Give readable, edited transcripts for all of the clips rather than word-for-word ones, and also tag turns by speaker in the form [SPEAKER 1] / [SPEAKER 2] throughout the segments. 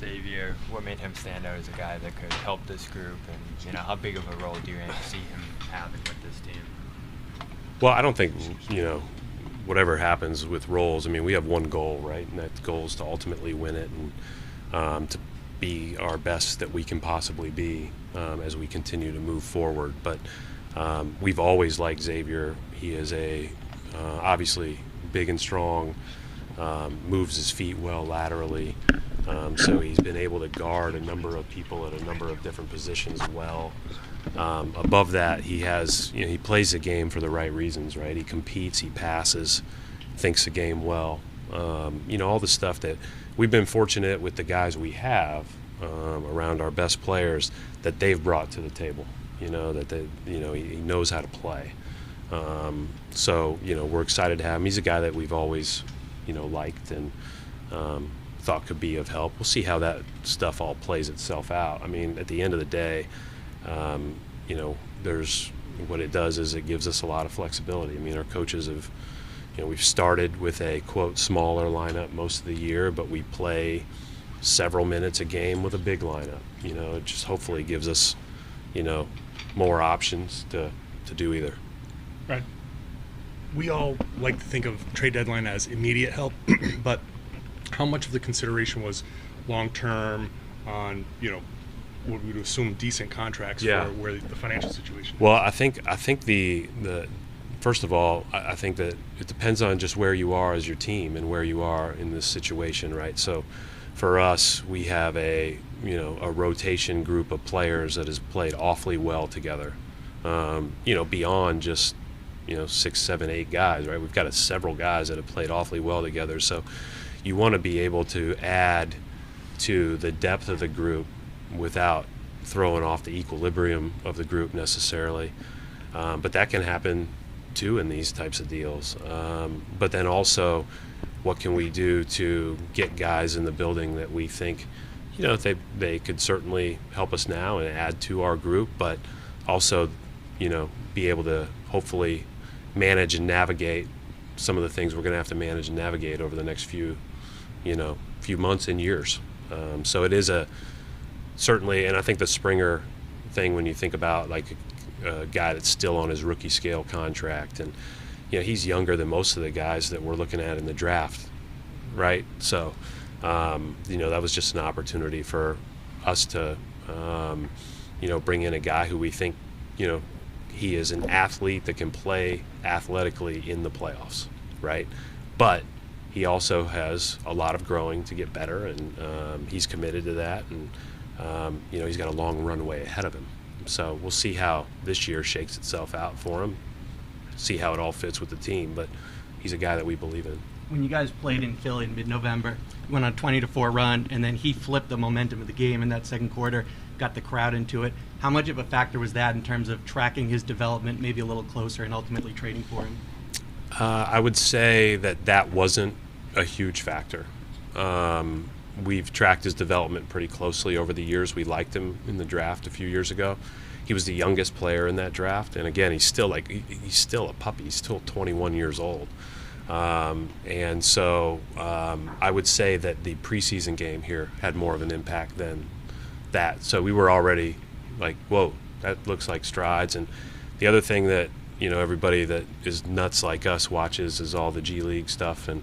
[SPEAKER 1] Xavier, what made him stand out as a guy that could help this group, and how big of a role do you see him having with this team?
[SPEAKER 2] Well, I don't think, whatever happens with roles, I mean, we have one goal, right? And that goal is to ultimately win it and to be our best that we can possibly be as we continue to move forward. But we've always liked Xavier. He is obviously big and strong, moves his feet well laterally. So he's been able to guard a number of people at a number of different positions well. Above that, he plays the game for the right reasons, right? He competes, he passes, thinks the game well. All the stuff that we've been fortunate with the guys we have around our best players that they've brought to the table. He knows how to play. So we're excited to have him. He's a guy that we've always, liked and thought could be of help. We'll see how that stuff all plays itself out. I mean, at the end of the day, there's what it does is it gives us a lot of flexibility. I mean, our coaches have, we've started with a quote smaller lineup most of the year, but we play several minutes a game with a big lineup. It just hopefully gives us, more options to do either.
[SPEAKER 3] Right. We all like to think of trade deadline as immediate help, but how much of the consideration was long-term on, what we would assume decent contracts for where the financial situation is?
[SPEAKER 2] Well, I think the first of all, I think that it depends on just where you are as your team and where you are in this situation, right? So for us, we have a rotation group of players that has played awfully well together, beyond just 6, 7, 8 guys, right? We've got several guys that have played awfully well together. So you want to be able to add to the depth of the group without throwing off the equilibrium of the group necessarily. But that can happen too in these types of deals. But then also, what can we do to get guys in the building that we think, they could certainly help us now and add to our group, but also, be able to hopefully manage and navigate some of the things we're going to have to manage and navigate over the next few months and years. So it is certainly, and I think the Springer thing, when you think about like a guy that's still on his rookie scale contract, and he's younger than most of the guys that we're looking at in the draft, right? So that was just an opportunity for us to bring in a guy who we think he is an athlete that can play athletically in the playoffs, right? But he also has a lot of growing to get better, and he's committed to that, and he's got a long runway ahead of him. So we'll see how this year shakes itself out for him, see how it all fits with the team, but he's a guy that we believe in.
[SPEAKER 4] When you guys played in Philly in mid-November, you went on a 20-4 run, and then he flipped the momentum of the game in that second quarter, got the crowd into it. How much of a factor was that in terms of tracking his development maybe a little closer and ultimately trading for him?
[SPEAKER 2] I would say that wasn't a huge factor. We've tracked his development pretty closely over the years. We liked him in the draft a few years ago. He was the youngest player in that draft, and again, he's still a puppy. He's still 21 years old. And so I would say that the preseason game here had more of an impact than that. So we were already like, whoa, that looks like strides. And the other thing that everybody that is nuts like us watches is all the G League stuff. And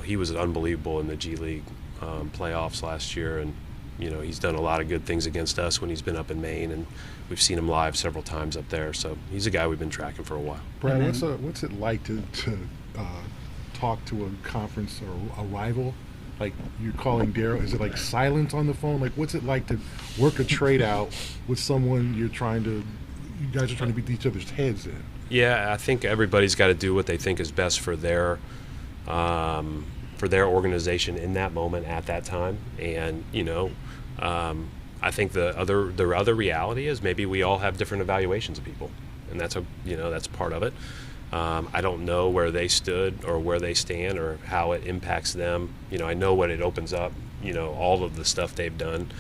[SPEAKER 2] he was unbelievable in the G League playoffs last year, and he's done a lot of good things against us when he's been up in Maine, and we've seen him live several times up there. So he's a guy we've been tracking for a while.
[SPEAKER 5] Brad, what's it like to talk to a conference or a rival? Like, you're calling Daryl, is it like silence on the phone? Like, what's it like to work a trade out with someone you guys are trying to beat each other's heads in?
[SPEAKER 2] Yeah, I think everybody's got to do what they think is best for their organization in that moment at that time. And I think the other reality is maybe we all have different evaluations of people, and that's part of it. I don't know where they stood or where they stand or how it impacts them. I know what it opens up, all of the stuff they've done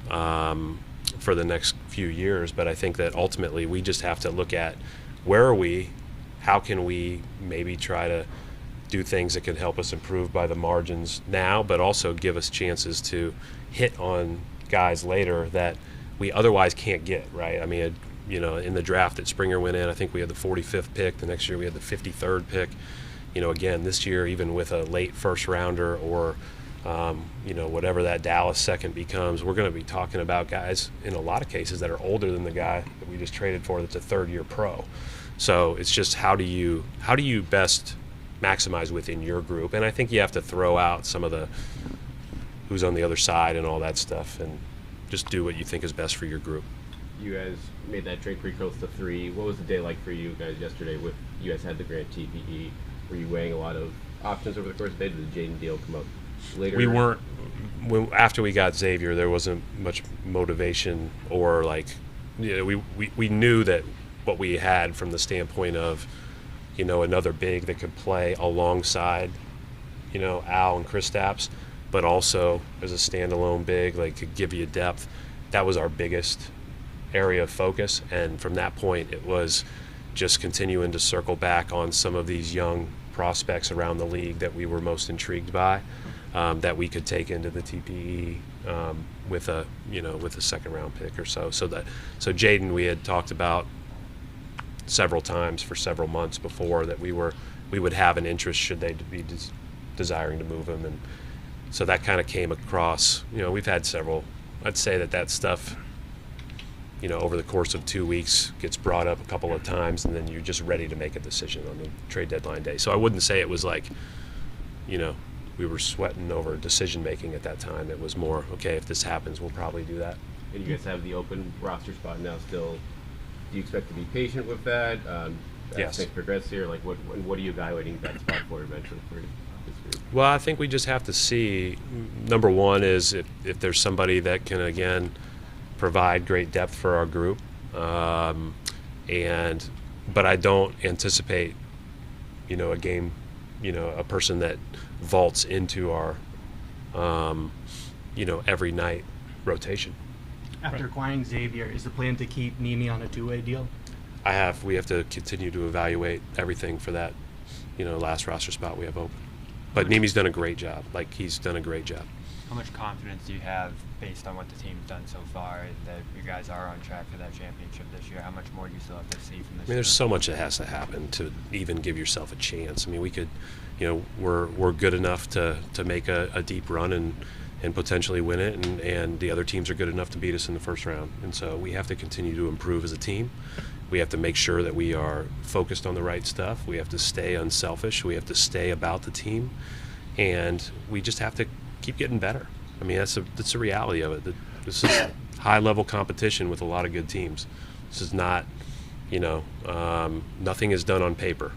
[SPEAKER 2] for the next few years. But I think that ultimately we just have to look at where are we, how can we maybe try to do things that can help us improve by the margins now, but also give us chances to hit on guys later that we otherwise can't get, right? I mean, in the draft that Springer went in, I think we had the 45th pick. The next year we had the 53rd pick. Again, this year, even with a late first rounder or, whatever that Dallas second becomes, we're going to be talking about guys in a lot of cases that are older than the guy that we just traded for that's a third-year pro. So it's just how do you best maximize within your group? And I think you have to throw out some of the who's on the other side and all that stuff and just do what you think is best for your group.
[SPEAKER 6] You guys made that trade pretty close to 3. What was the day like for you guys yesterday with you guys had the grant TPE? Were you weighing a lot of options over the course of the day? Did the Jaden deal come up later?
[SPEAKER 2] We weren't. After we got Xavier, there wasn't much motivation or we knew that what we had from the standpoint of, another big that could play alongside, Al and Kristaps, but also as a standalone big, could give you depth. That was our biggest area of focus, and from that point, it was just continuing to circle back on some of these young prospects around the league that we were most intrigued by, that we could take into the TPE with a second round pick or so. So Jaden, we had talked about several times for several months before that we would have an interest should they be desiring to move him, and so that kind of came across. We've had several. I'd say that stuff, over the course of 2 weeks gets brought up a couple of times, and then you're just ready to make a decision on the trade deadline day. So I wouldn't say it was we were sweating over decision making at that time. It was more, okay, if this happens, we'll probably do that.
[SPEAKER 6] And you guys have the open roster spot now still. Do you expect to be patient with that?
[SPEAKER 2] Yes.
[SPEAKER 6] As things progress here, what are you evaluating that spot for eventually for this group?
[SPEAKER 2] Well, I think we just have to see. Number one is if there's somebody that can again provide great depth for our group, but I don't anticipate, a game, a person that vaults into our, every night rotation.
[SPEAKER 4] After acquiring Xavier, is the plan to keep Nimi on a 2-way deal?
[SPEAKER 2] We have to continue to evaluate everything for that, last roster spot we have open. But Nimi's done a great job. He's done a great job.
[SPEAKER 1] How much confidence do you have based on what the team's done so far that you guys are on track for that championship this year? How much more do you still have to see from this?
[SPEAKER 2] There's so much that has to happen to even give yourself a chance. We could, we're good enough to make a deep run and potentially win it, and the other teams are good enough to beat us in the first round. And so we have to continue to improve as a team. We have to make sure that we are focused on the right stuff. We have to stay unselfish. We have to stay about the team, and we just have to keep getting better. That's the reality of it. This is high-level competition with a lot of good teams. This is not, nothing is done on paper.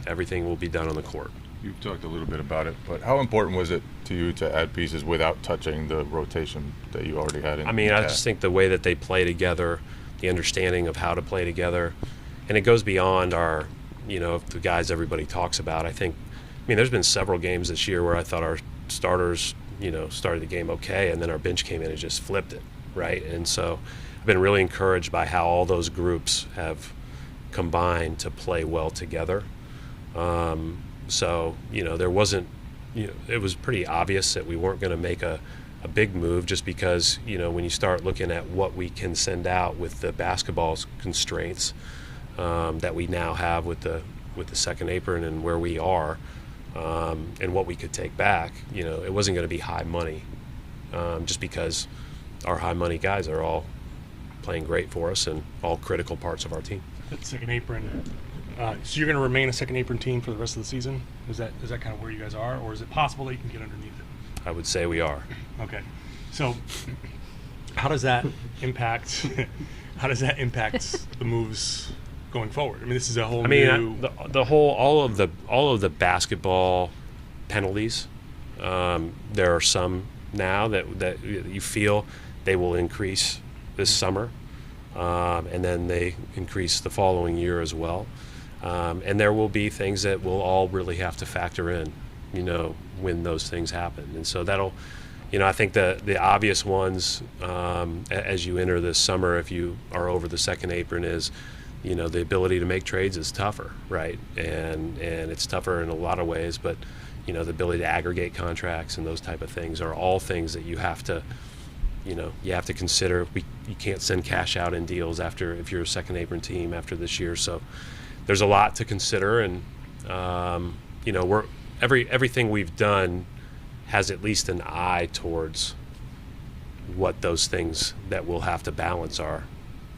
[SPEAKER 2] Everything will be done on the court.
[SPEAKER 7] You've talked a little bit about it, but how important was it to you to add pieces without touching the rotation that you already had in?
[SPEAKER 2] I just think the way that they play together, the understanding of how to play together, and it goes beyond our, the guys everybody talks about. There's been several games this year where I thought our starters, started the game okay, and then our bench came in and just flipped it, right? And so I've been really encouraged by how all those groups have combined to play well together. So, there wasn't, it was pretty obvious that we weren't going to make a big move just because, when you start looking at what we can send out with the basketball constraints that we now have with the second apron and where we are and what we could take back, it wasn't going to be high money just because our high money guys are all playing great for us and all critical parts of our team.
[SPEAKER 3] That second apron. So you're going to remain a second apron team for the rest of the season? Is that kind of where you guys are, or is it possible that you can get underneath it?
[SPEAKER 2] I would say we are. Okay. So
[SPEAKER 3] how does that impact the moves going forward? This is a whole new
[SPEAKER 2] all of the basketball penalties. There are some now that you feel they will increase this summer, and then they increase the following year as well. And there will be things that we'll all really have to factor in, when those things happen. And so that'll, I think the obvious ones as you enter this summer, if you are over the second apron, is the ability to make trades is tougher, right? And it's tougher in a lot of ways, but the ability to aggregate contracts and those type of things are all things that you have to consider. You can't send cash out in deals if you're a second apron team after this year. So there's a lot to consider, and everything we've done has at least an eye towards what those things that we'll have to balance are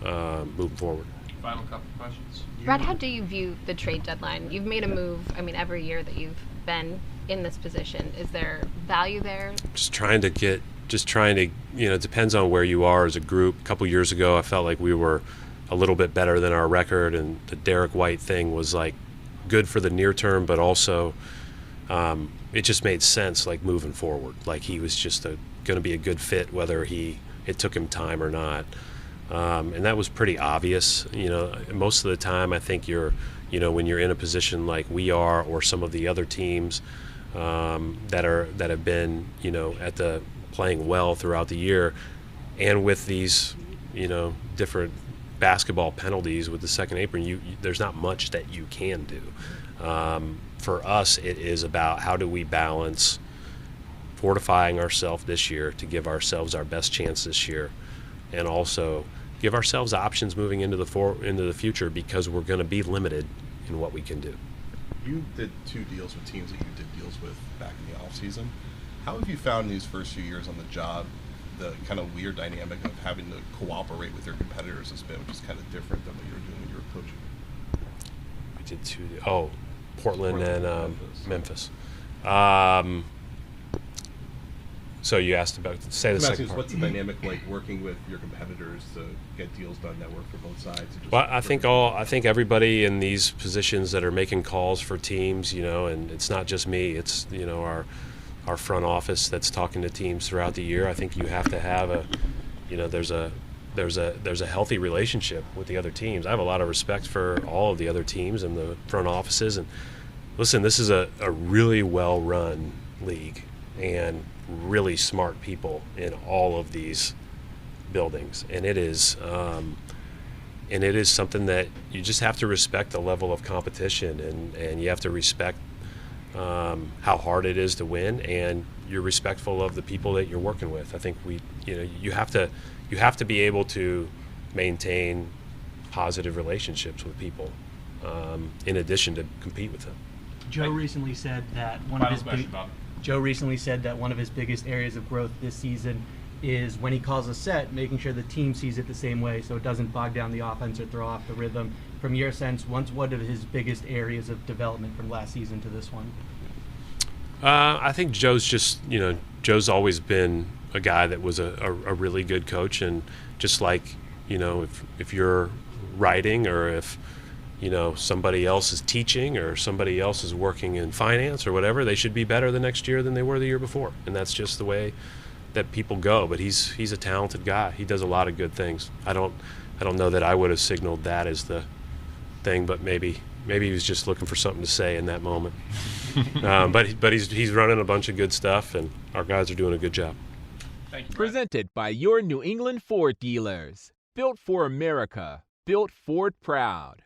[SPEAKER 2] moving forward.
[SPEAKER 8] Final couple questions.
[SPEAKER 9] Brad, how do you view the trade deadline? You've made a move, every year that you've been in this position. Is there value there? Just trying to,
[SPEAKER 2] it depends on where you are as a group. A couple years ago, I felt like we were a little bit better than our record, and the Derek White thing was like good for the near term, but also it just made sense, like moving forward. Like he was just going to be a good fit, whether it took him time or not. And that was pretty obvious. Most of the time, I think when you're in a position like we are, or some of the other teams that have been, at the playing well throughout the year, and with these, different basketball penalties with the second apron, there's not much that you can do. For us, it is about how do we balance fortifying ourselves this year to give ourselves our best chance this year, and also give ourselves options moving into the future, because we're going to be limited in what we can do.
[SPEAKER 10] You did 2 deals with teams that you did deals with back in the offseason. How have you found these first few years on the job the kind of weird dynamic of having to cooperate with your competitors has been, which is kind of different than what you were doing when you were coaching?
[SPEAKER 2] We did 2. Portland and Memphis. So you asked about the second part.
[SPEAKER 10] What's the dynamic like working with your competitors to get deals done that work for both sides?
[SPEAKER 2] Well, I think everybody in these positions that are making calls for teams, and it's not just me. It's our front office that's talking to teams throughout the year. I think you have to have there's a healthy relationship with the other teams. I have a lot of respect for all of the other teams and the front offices. And listen, this is a really well-run league, and really smart people in all of these buildings, and it is something that you just have to respect the level of competition, and you have to respect how hard it is to win, and you're respectful of the people that you're working with. I think you have to be able to maintain positive relationships with people in addition to compete with them.
[SPEAKER 4] Joe recently said that one of his biggest areas of growth this season is when he calls a set, making sure the team sees it the same way, so it doesn't bog down the offense or throw off the rhythm. From your sense, what of his biggest areas of development from last season to this one?
[SPEAKER 2] I think Joe's always been a guy that was a really good coach, and just like, if you're writing, or if somebody else is teaching, or somebody else is working in finance or whatever, they should be better the next year than they were the year before. And that's just the way that people go. But he's a talented guy. He does a lot of good things. I don't know that I would have signaled that as the thing, but maybe he was just looking for something to say in that moment. But he's running a bunch of good stuff, and our guys are doing a good job.
[SPEAKER 8] Thank you.
[SPEAKER 11] Presented by your New England Ford dealers. Built for America. Built Ford proud.